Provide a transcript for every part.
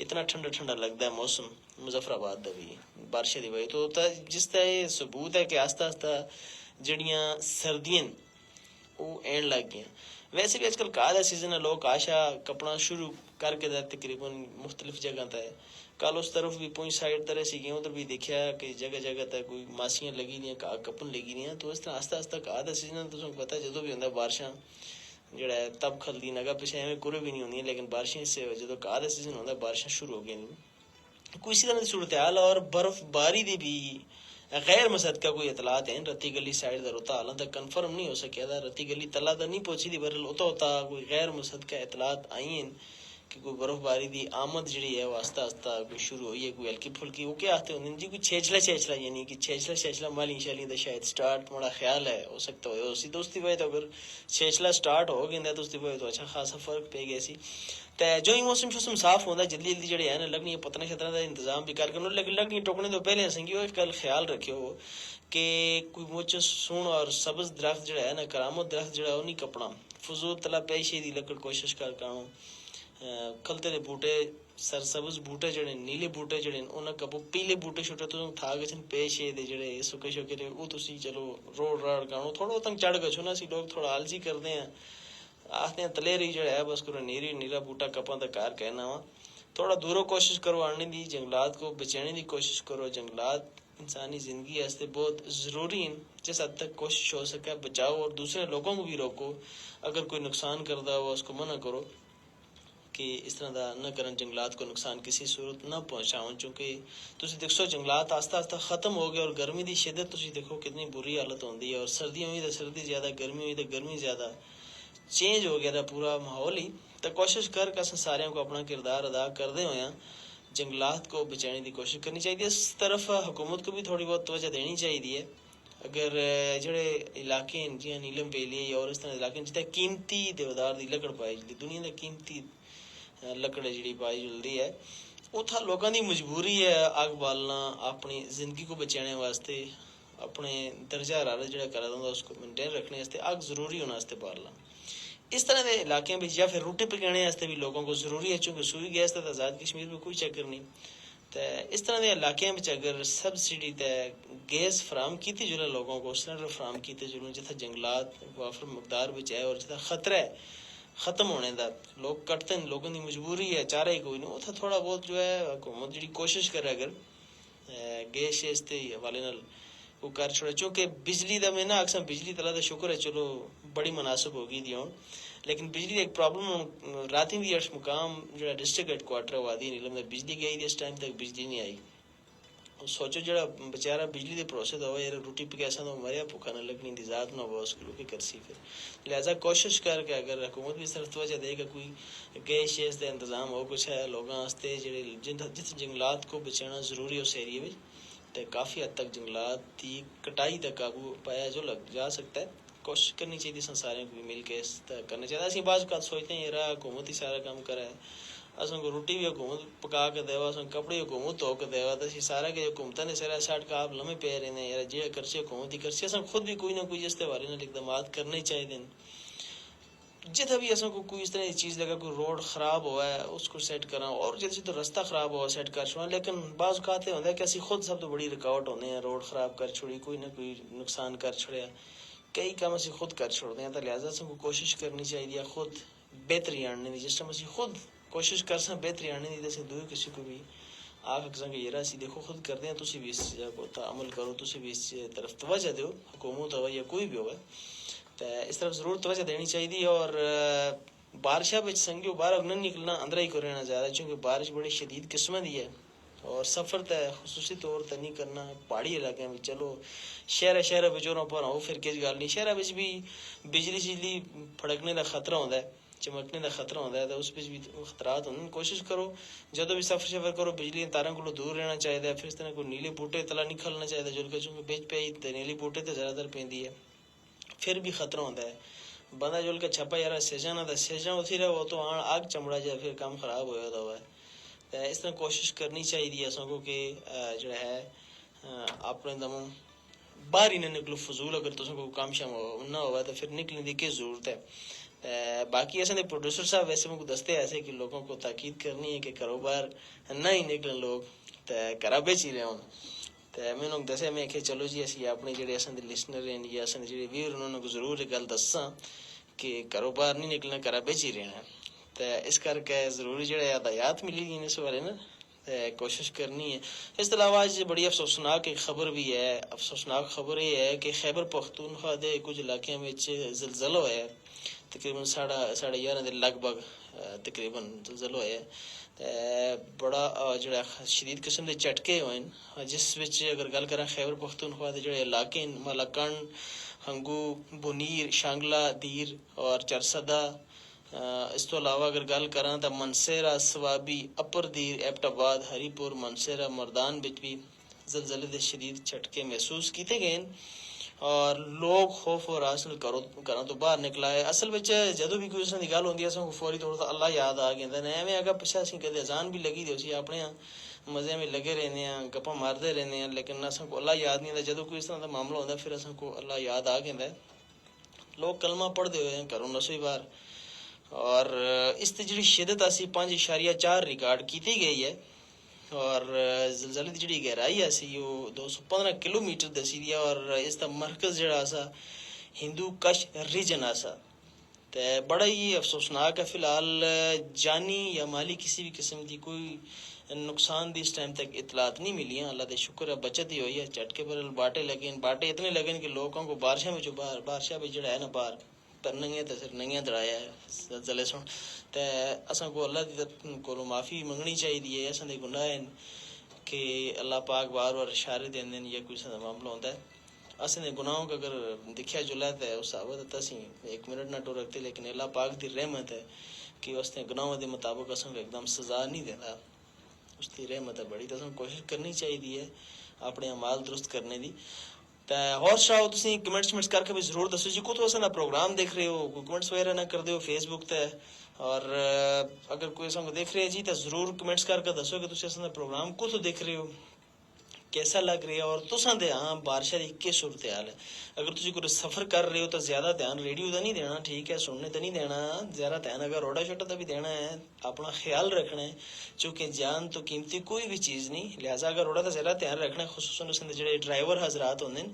اتنا ٹھنڈا ٹھنڈا لگتا ہے موسم مظفر آباد کا بھی بارشیں کی وجہ تو جس کا یہ ثبوت ہے کہ آہستہ آہستہ جڑیاں سردیاں وہ این لگ گیا. ویسے بھی آج کل کہا دا سیزن ہے لوگ آشا کپڑا شروع کر کے دے تقریباً مختلف جگہ تے کل اس طرف بھی پونچھ سائڈ طرح سی گئے ادھر بھی دیکھا کہ جگہ جگہ تے کوئی ماسیاں لگی دیاں کہا کپن لگی دیاں تو اس طرح آہستہ آہستہ کہا دا سیزن تو پتہ ہے جدوں بھی ہوتا بارشاں جڑا ہے تب کھلدی نگا پیچھے ایویں کرے بھی نہیں ہوندیاں لیکن بارشیں سے جدوں کہا دا سیزن ہوتا بارشاں شروع ہو گئی کوئی اسی طرح کی صورتحال اور برف باری دی بھی غیر مصدقہ کوئی اطلاعات ہیں رتی گلی سائڈ دا روتا حالان تک کنفرم نہیں ہو سکیا دا رتی گلی تلا دا نہیں پہنچی دی برل ہوتا کوئی غیر مصدقہ اطلاعات آئی ہیں کہ کوئی برف باری دی آمد جڑی ہے وہ آہستہ آہستہ کوئی شروع ہوئی ہے کوئی ہلکی پھلکی وہ کیا آتے ہوندے جی کوئی چھیچلا یعنی کہ چھیچلا مالی دا شاید سٹارٹ مڑا خیال ہے ہو سکتا ہو اسی دوستی وجہ تو اگر چھیچلا سٹارٹ ہو گیا تو اس دی وجہ تو اچھا خاصا فرق پہ گیا سی تے جو ہی موسم صاف ہوندا جلدی جلدی جڑے ہے نا لگنی پتنا شتنا دا انتظام بھی کر کے لیکن لگنی ٹوکنے تو پہلے سنگی وہ گل خیال رکھیو کہ کوئی مچ سون اور سبز درخت جڑا ہے نا کرامت درخت جڑا وہ نہیں کپنا فضول تلا پیشے دی لکڑ کوشش کر کانو کھلتے دے بوٹے سر سبز بوٹے جڑے نیلے بوٹے جڑے انہاں کپو پیلے بوٹے چھوٹے تو ٹھا گچن پیشے دے جڑے سکے شوکے دے او تسی چلو روڈ راڑ کانو تھوڑا تنگ چڑھ گچھو نا سی لوگ تھوڑا آلسی کردے ہیں آختے ہیں تلے رہی جڑا ہے بس کرو نیلا بوٹا کپاں دا کار کہنا وا تھوڑا دوروں کوشش کرو آنے دی جنگلات کو بچانے دی کوشش کرو جنگلات انسانی زندگی واسطے بہت ضروری ہیں جس حد تک کوشش ہو سکے بچاؤ اور دوسرے لوگوں کو بھی روکو اگر کوئی نقصان کردہ ہوا اس کو منع کرو کہ اس طرح دا نہ کرن جنگلات کو نقصان کسی صورت نہ پہنچاؤں چونکہ تسی دیکھو جنگلات آہستہ آہستہ ختم ہو گئے اور گرمی دی شدت تسی دیکھو کتنی بری حالت ہوندی ہے اور سردیاں ہوئی تو سردی زیادہ گرمی ہوئی تو گرمی زیادہ چینج ہو گیا تھا پورا ماحول ہی تو کوشش کر کے سارے کو اپنا کردار ادا کردے ہوئے ہیں جنگلات کو بچانے کی کوشش کرنی چاہیے اس طرف حکومت کو بھی تھوڑی بہت توجہ دینی چاہیے اگر جڑے علاقے ہیں جی نیلم ویلی اور اس طرح علاقے جتنے قیمتی دیودار دی لکڑ پائی جلدی دنیا دی قیمتی لکڑ جڑی پائی جلدی ہے اتھا لوگوں دی مجبوری ہے آگ بالنا اپنی زندگی کو بچانے واسطے اپنے درجہ حرارت جڑا کرا دوں اس کو مینٹین رکھنے واسطے آگ ضروری ہونا واسطے بالنا اس طرح کے علاقے میں یا پھر روٹی پکانے واسطے بھی لوگوں کو ضروری ہے چونکہ سوئی گیس تو آزاد کشمیر میں کوئی چکر نہیں تو اس طرح کے علاقے میں اگر سبسڈی تے گیس فراہم کیتی جلے لوگوں کو اس طرح فراہم کیتے جلیں جتنا جنگلات وافر مقدار بچ ہے اور جتنا خطرہ ہے ختم ہونے دا لوگ کٹتے ہیں لوگوں کی مجبوری ہے چارہ ہی کوئی نہیں اتنا تھوڑا بہت جو ہے حکومت جڑی کوشش کرے اگر گیس شیس تے حوالے نال وہ کر چھوڑے چونکہ بجلی دا میں نا اکثر بجلی تعالیٰ دا شکر ہے چلو بڑی مناسب ہوگی دی ہوں لیکن بجلی ایک پرابلم راتی بھی اس مقام جو ڈسٹرکٹ ہیڈ کوارٹر وادی نیلم میں بجلی گئی تھی اس ٹائم تک بجلی نہیں آئی سوچو جڑا بیچارہ بجلی دے پروسے دا ہوا یار روٹی پکاسا تو مریا بھوکا نہ لگنی دی ذات نہ ہوا اس کو کی کرسی پھر لہذا کوشش کر کے اگر حکومت بھی اس طرف توجہ دے گا کوئی گیس شیس دے انتظام ہو کچھ ہے لوگوں واسطے جڑے جس جنگلات کو بچانا ضروری ہے اس ایریے میں تو کافی حد تک جنگلات کی کٹائی تک قابو پایا جو لگ جا سکتا ہے کوشش کرنی چاہیے سارے کو مل کے کرنا چاہیے اسی بعض اوقات سوچتے ہیں یار حکومت ہی سارا کام کرا ہے اساں کو روٹی بھی حکومت پکا کے دیوا اساں کپڑے حکومت دھو کے دیوا تو اسی سارا کے حکومتاں نے سارا ساٹھ کا آپ لمے پے رہے ہیں یار جی کرچے حکومت ہی کرچے اساں خود بھی کوئی نہ کوئی اس بارے میں اقدامات کرنے چاہیے جتنا بھی اساں کو کوئی اس طرح کی چیز لگا کوئی روڈ خراب ہوا ہے اس کو سیٹ کرا اور جیسے تو رستہ خراب ہوا سیٹ کر چھوڑا لیکن بعض اوقات ہوتا ہے کہ اسی خود سب تو بڑی رکاوٹ ہونے ہیں روڈ خراب کر چھوڑی کوئی نہ کوئی نقصان کر چھڑیا کئی کام اسی خود کر چھوڑتے ہیں تو لہٰذا اساں کو کوشش کرنی چاہیے خود بہتری آننے کی جس ٹائم اسی خود کوشش کر سا بہتری آنے کی جیسے دوسرے کسی کو بھی آپ اکثر کہ یہ راسی دیکھو خود کرتے ہیں تسی بھی اس چیز کو عمل کرو تسی بھی اس طرف توجہ دو حکومت ہوا یا کوئی بھی ہوگا تو اس طرف ضرور توجہ دینی چاہیے اور بارشہ بچ سنگیو باہر نہ نکلنا اندر ہی کو رہنا چاہ رہا ہے چونکہ بارش بڑی شدید قسم دی ہے اور سفر تے خصوصی طور تے نہیں کرنا پہاڑی علاقے میں چلو شہر بچوروں پر آؤ پھر کس گل نہیں شہر بچ بھی بجلی شجلی پھڑکنے کا خطرہ ہوتا ہے چمکنے کا خطرہ ہوتا ہے تو اس پہ بھی خطرات ہوتے ہیں کوشش کرو جدو بھی سفر کرو بجلی تاروں کو دور رہنا چاہیے پھر اس طرح کوئی نیلے بوٹے تلا نہیں کھلنا چاہیے جو کہ چونکہ بچ پہ نیلی بوٹے تو زیادہ تر پیندی ہے پھر بھی خطرہ ہوتا ہے بندہ جو کہ چھپا یار سیجا نہ تھا سیجا اتھی رہا وہ تو آگ چمڑا جائے پھر کام خراب ہو جاتا ہوا ہے اس طرح کوشش کرنی چاہیے اسوں کو کہ جو ہے اپنے دموں باہر ہی نہ نکلو فضول اگر تسوں کو کام شام نہ ہوا تو پھر نکلنے کی کیا ضرورت ہے باقی اصل پروڈیوسر صاحب ویسے مجھے دستے ایسے کہ لوگوں کو تاکید کرنی ہے کہ کاروبار نہ ہی نکلن لوگ تو گھر بیچ ہی رہے ہوں. تو میں انہوں نے دسیا میں کہ چلو جی اسی اپنے جڑے اصل لسنر ہیں یا اصل جڑے ویور انہوں نے ضرور ایک گل دساں کہ کاروبار نہیں نکلنا گھر بیچ ہی رہنا. تو اس کر کے ضروری جڑے ہدایات ملی گئی اس بارے نا کوشش کرنی ہے. اس کے علاوہ آج بڑی افسوسناک ایک خبر بھی ہے. افسوسناک خبر یہ ہے کہ خیبر پختونخوا دے کچھ علاقوں میں زلزلہ ہوا ہے. تقریباً 11:30 دے لگ بھگ تقریباً زلزلہ ہوا ہے. بڑا جڑا شدید قسم کے جھٹکے ہوئے ہیں جس وچ اگر گل کراں خیبر پختونخوا دے جڑے علاقے مالاکنڈ، ہنگو، بنیر، شانگلہ، دیر اور چرسدہ. اس تو علاوہ اگر گل کراں تو منسیرہ، سوابی، اپر دیر، ایبٹ آباد، ہری پور، منسیرہ، مردان بچ بھی زلزلے دے شدید جھٹکے محسوس کیتے گئے اور لوگ خوف و ہراس نال گھروں تو باہر نکلا ہے. اصل وچ جدوں بھی کوئی اس طرح دی گل ہوندی ہے اساں کو فوری طور تے اللہ یاد آ گیندا ہے. ایویں اگر پیچھے اسی کدے اذان بھی لگی دی ہوسی اپنے مزے میں لگے رہنے ہیں، گپاں مارتے رہنے ہیں، لیکن اساں کو اللہ یاد نہیں آتا. جدوں کوئی اس طرح دا معاملہ ہوندا پھر اساں کو اللہ یاد آ گیندا ہے. لوگ کلمہ پڑھدے ہوئے ہیں گھروں نسوئی باہر اور اس تے جڑی شدت اسی 5.4 ریکارڈ کیتی گئی ہے اور زلزلے دی جڑی گہرائی اسی وہ 215 کلومیٹر دسی دی اور اس دا مرکز جڑا سا ہندو کش ریجن آسا. تے بڑا ہی افسوسناک ہے. فی الحال جانی یا مالی کسی بھی قسم کی کوئی نقصان دی اس ٹائم تک اطلاعات نہیں ملی ہیں. اللہ دے شکر ہے بچت ہی ہوئی ہے. جھٹکے پر باٹے اتنے لگے کہ لوگوں کو بارشاں میں جو بارشاں میں جڑا ہے نا باہر پر ننگیاں تے سر ننگیاں دڑایا ہے زلزلے سن. تے اساں کو اللہ دی کولوں معافی منگنی چاہیے. اساں دے گناہ ہیں کہ اللہ پاک بار بار اشارے دیندے ہیں یا کوئی سا معاملہ ہوندا ہے. اساں دے گناہوں کو اگر دیکھا جلا تے اس ثابت تے سی 1 منٹ نہ ٹو رکھتے لیکن اللہ پاک دی رحمت ہے کہ اس نے گناہوں دے مطابق اساں کو ایک دم سزا نہیں دیندا. اس دی رحمت ہے بڑی. تو اساں کوشش کرنی چاہیے اپنے اعمال درست کرنے دی. تے اور شاہ تسی کمنٹس کر کے بھی ضرور دسو جی کو تو اساں دا پروگرام دیکھ رہے ہو. کوئی کمنٹس وغیرہ نہ کر دیو فیس بک تے اور اگر کوئی اساں کو دیکھ رہے جی تو ضرور کمنٹس کر کے دسو کہ تسی اساں دا پروگرام کو تو دیکھ رہے ہو، کیسا لگ رہا ہے اور تساں دے ہاں بارشاں دی کی صورتحال ہے. اگر تسی کوئی سفر کر رہے ہو تو زیادہ دھیان ریڈیو دا نہیں دینا، ٹھیک ہے، سننے تے نہیں دینا. زیادہ دھیان اگر روڈا شوڈا دا بھی دینا ہے اپنا خیال رکھنا ہے چونکہ جان تو قیمتی کوئی بھی چیز نہیں. لہٰذا اگر روڈا دا زیادہ دھیان رکھنا ہے خصوصاً اس دے جڑے ڈرائیور حضرات ہوندے ہیں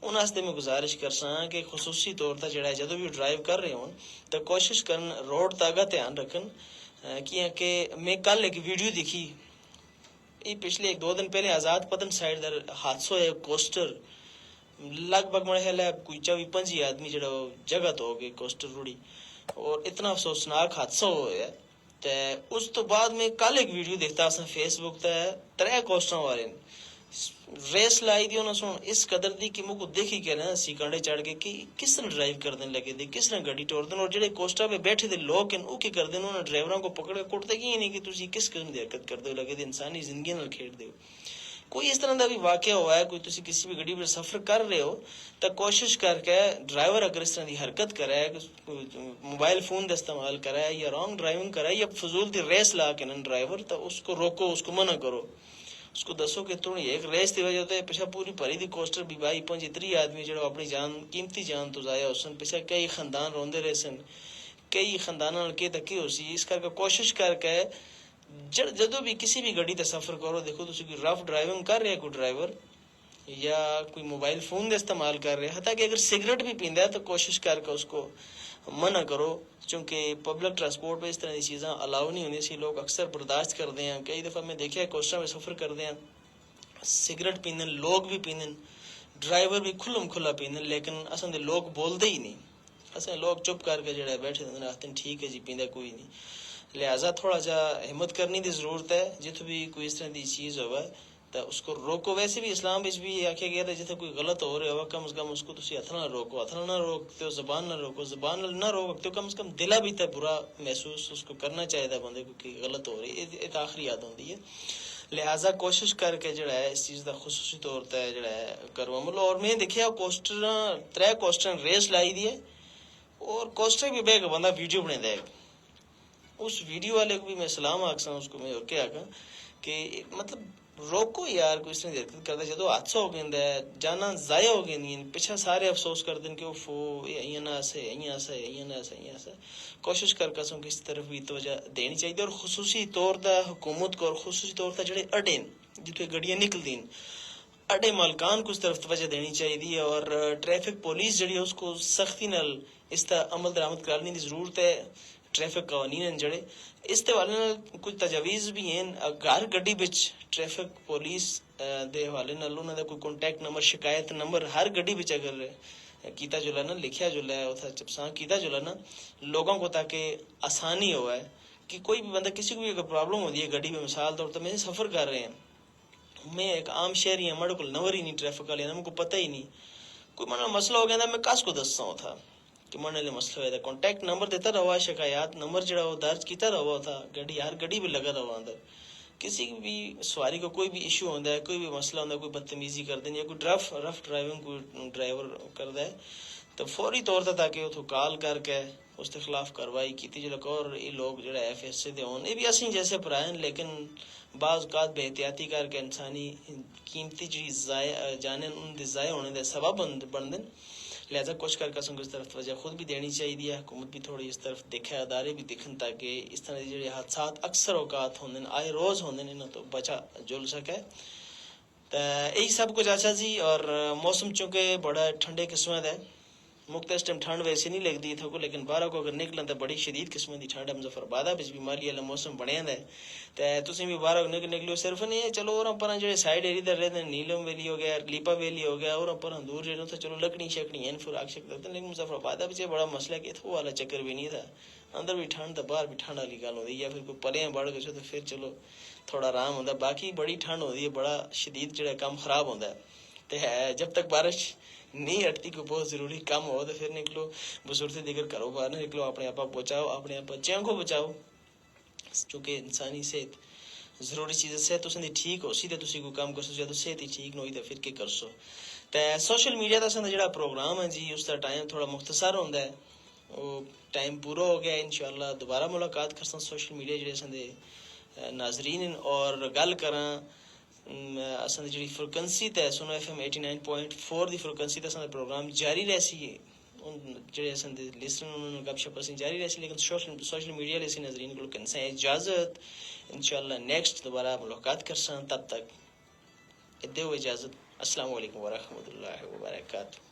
انہاں واسطے میں گزارش کرساں کہ خصوصی طور تے جڑا جدوں بھی ڈرائیو کر رہے ہون تو کوشش کرن روڈ تاگا دھیان رکھن. کہ میں کل ایک ویڈیو دیکھی یہ پچھلے 1-2 دن پہلے آزاد پتن سائڈ در حادثہ ہے. کوسٹر لگ بھگ میرے خیال ہے کوئی 24-25 آدمی جڑا جگہ تو ہو گئے کوسٹر روڑی اور اتنا افسوسناک حادثہ ہوا ہے. تے اس تو بعد میں کل ایک ویڈیو دیکھتا سا فیس بک تے 3 کوسٹر والے ریس لائی دی انہوں سن اس قدر دی کہ مجھے دیکھی کہ نا سی کانڈے چڑھ کے کہ کس طرح ڈرائیو کرنے لگے دے، کس طرح گاڑی ٹور دیں. اور جڑے کوسٹر پہ بیٹھے دے لوگ ہیں وہ کی کر دیں انہوں نے ڈرائیوراں کو پکڑ کے کٹتے کی نہیں کہ تسی کس قسم دی حرکت کر دو لگے دے انسانی زندگی نال کھیڈ دے. کوئی اس طرح دا بھی واقعہ ہوا ہے، کوئی تسی کسی بھی گاڑی پر سفر کر رہے ہو تو کوشش کر کے ڈرائیور اگر اس طرح دی حرکت کرے موبائل فون دا استعمال کرے یا رانگ ڈرائیونگ کرے یا فضول دی ریس لا کے ڈرائیور تو اس کو روکو، اس کو منع کرو، اس کو دسو کہ تم ایک ریس دی وجہ تے پیچھے پوری بھری دی کوسٹر بھی 22-25 آدمی جڑا اپنی جان قیمتی جان تو ضائع ہو سن. پیچھے کئی خاندان روندے رہے سن، کئی خانداناں نال کی تکی ہو سی. اس کر کے کوشش کر کے جدوں بھی کسی بھی گاڑی تے سفر کرو دیکھو تسی کوئی رف ڈرائیونگ کر رہا ہے کوئی ڈرائیور یا کوئی موبائل فون دے استعمال کر رہے حتیٰ کہ اگر سگریٹ بھی پیندا ہے تو کوشش کر کے اس کو منع کرو چونکہ پبلک ٹرانسپورٹ پہ اس طرح کی چیزیں الاؤ نہیں ہونی سی. لوگ اکثر برداشت کرتے ہیں. کئی دفعہ میں دیکھا ہے کوسٹر میں سفر کرتے ہیں سگریٹ پیندن، لوگ بھی پیندن، ڈرائیور بھی کھلم کھلا پیندن لیکن اصل دے لوگ بولتے ہی نہیں. اصل لوگ چپ کر کے جڑے بیٹھے ہوندے آختے ہیں ٹھیک ہے جی پیندا کوئی نہیں. لہٰذا تھوڑا جا ہمت کرنی دی ضرورت ہے. جتوں بھی کوئی اس طرح دی چیز ہوئے تو اس کو روکو. ویسے بھی اسلام بھی آکھیا گیا تھا جتنے کوئی غلط ہو رہا ہو کم از کم اس کو تسی ہتھ نہ روکو، ہتھ نہ روکتے ہو زبان نہ روکو، زبان نہ روکتے ہو کم از کم دلا بھی تے برا محسوس اس کو کرنا چاہیے بندے کو کہ غلط ہو رہی ہے. ایک آخری یاد ہوندی ہے. لہٰذا کوشش کر کے جڑا ہے اس چیز دا خصوصی طور تے جڑا ہے کرو عمل. اور میں دیکھیا کوسٹر 3 کوسٹر ریس لائی دی ہے اور کوسٹر بھی بہ کے بندہ ویڈیو بنے دے. اس ویڈیو والے کو بھی میں سلام آکساں، اس کو میں اور کیا آکھاں کہ مطلب روکو یار کوئی اس نے حرکت کرتا جدو حادثہ ہو گیا جانا ضائع ہو گئی پیچھے سارے افسوس کر دیں کہ وہ فو کوشش کر قسم کس طرف بھی توجہ دینی چاہیے، اور خصوصی طور پر حکومت کو، اور خصوصی طور پر جڑے اڈے جتنے گڈیاں نکلتی اڈے مالکان کو اس طرف توجہ دینی چاہیے، اور ٹریفک پولیس جڑی ہے اس کو سختی نال اس کا عمل درآمد کرنے کی ضرورت ہے۔ ٹریفک قوانین ہیں جڑے اس کے حوالے نال کچھ تجاویز بھی ہیں، ہر گڈی وچ ٹریفک پولیس دے حوالے نال انہاں دا کوئی کانٹیکٹ نمبر، شکایت نمبر ہر گڈی وچ اگر کیتا جلا نا، لکھیا جلا ہے اتھا چپساں کیتا جلا نا لوگوں کو، تاکہ آسانی ہوا ہے کہ کوئی بھی بندہ کسی کو بھی اگر پرابلم ہوتی ہے گڈی میں، مثال طور پر میں سفر کر رہے ہیں، میں ایک عام شہری ہوں، میرے کو نمبر ہی نہیں ٹریفک والے مجھ کو پتہ ہی نہیں، کوئی مانا مسئلہ ہو گیا میں کس کو دساں اتھا کہ من لے مسئلہ ہوا، کانٹیکٹ نمبر دیتا رہا، شکایات نمبر جڑا وہ درج کیتا رہا تھا، گڈی ہر گڈی بھی لگا رہا اندر، کسی بھی سواری کو کوئی بھی ایشو ہوتا ہے، کوئی بھی مسئلہ ہوتا ہے، کوئی بدتمیزی کر دیں یا کوئی رف ڈرائیونگ کوئی ڈرائیور کرتا ہے تو فوری طور پر تاکہ اتو کال کر کے اس کے خلاف کاروائی کی جائے، اور یہ لوگ جڑا ایف ایس سے دے ہون یہ بھی اسی جیسے پرائن، لیکن بعض اوقات بے احتیاطی کر کے انسانی قیمتی جی جانے ان دے ضائع ہونے دے سبب بن دیں، لہذا کچھ کر قسم کو اس طرف توجہ خود بھی دینی چاہیے، حکومت بھی تھوڑی اس طرف دیکھے، ادارے بھی دیکھن تاکہ اس طرح کے حادثات اکثر اوقات ہوندے آئے روز ہوندے انہاں تو بچا جل سکے۔ تو یہی سب کچھ اچھا جی، اور موسم چونکہ بڑا ٹھنڈے قسم ہے، مختلف ٹائم ٹھنڈ ویسے نہیں لگتی تھو کو، لیکن باہر کو اگر نکلیں تو بڑی شدید قسم کی ٹھنڈ ہے، مظفر آباد بھی مالی والا موسم بنیا ہے، تو تسی بھی باہر نکلو، صرف نہیں چلو اور پر جڑے سائڈ ایریا در رہتے ہیں، نیلم ویلی ہو گیا، لیپا ویلی ہو گیا، اور پر دور جڑے تو چلو لکڑی شکڑی ہیں پھر آگ سکتے ہیں، لیکن مظفر آباد بھی بڑا مسئلہ کہ اتھو والا چکر بھی نہیں تھا، اندر بھی ٹھنڈ تھا باہر بھی ٹھنڈ والی گل ہوتی ہے، یا پھر کوئی پلے بڑھ گئے تو پھر چلو تھوڑا آرام ہوتا ہے، باقی بڑی ٹھنڈ ہوتی ہے، بڑا شدید جڑا کام خراب ہوتا ہے، تو جب تک بارش نہیں ہٹتی کوئی بہت ضروری کام ہو تو پھر نکلو، بزرگ سے دیگر کرو باہر نہ نکلو، اپنے آپ بچاؤ، اپنے آپ بچیاں کو بچاؤ، چونکہ انسانی صحت ضروری چیز ہے، صحت اس نے ٹھیک ہو سی تو تسی کوئی کام کر سو، جب صحت ہی ٹھیک نہ ہوئی تو پھر کی کر سو۔ تو سوشل میڈیا کا سن جڑا پروگرام ہے جی اس کا ٹائم تھوڑا مختصر ہوتا ہے، وہ ٹائم پورا ہو گیا، انشاءاللہ دوبارہ ملاقات کرساں سوشل میڈیا جڑے سن دے ناظرین، اور گل کراں اصل جی فریکوینسی تے سنو ایف ایم 89.4 دی فریکوینسی تے اصل پروگرام جاری رہسی جڑے اصل لسن انہوں نے گپ شپ اسی جاری رہسی، لیکن سوشل میڈیا لے سی ناظرین کو کنسا اجازت، انشاءاللہ نیکسٹ دوبارہ ملاقات کرساں، تب تک ادے ہو اجازت، السلام علیکم ورحمۃ اللہ وبرکاتہ۔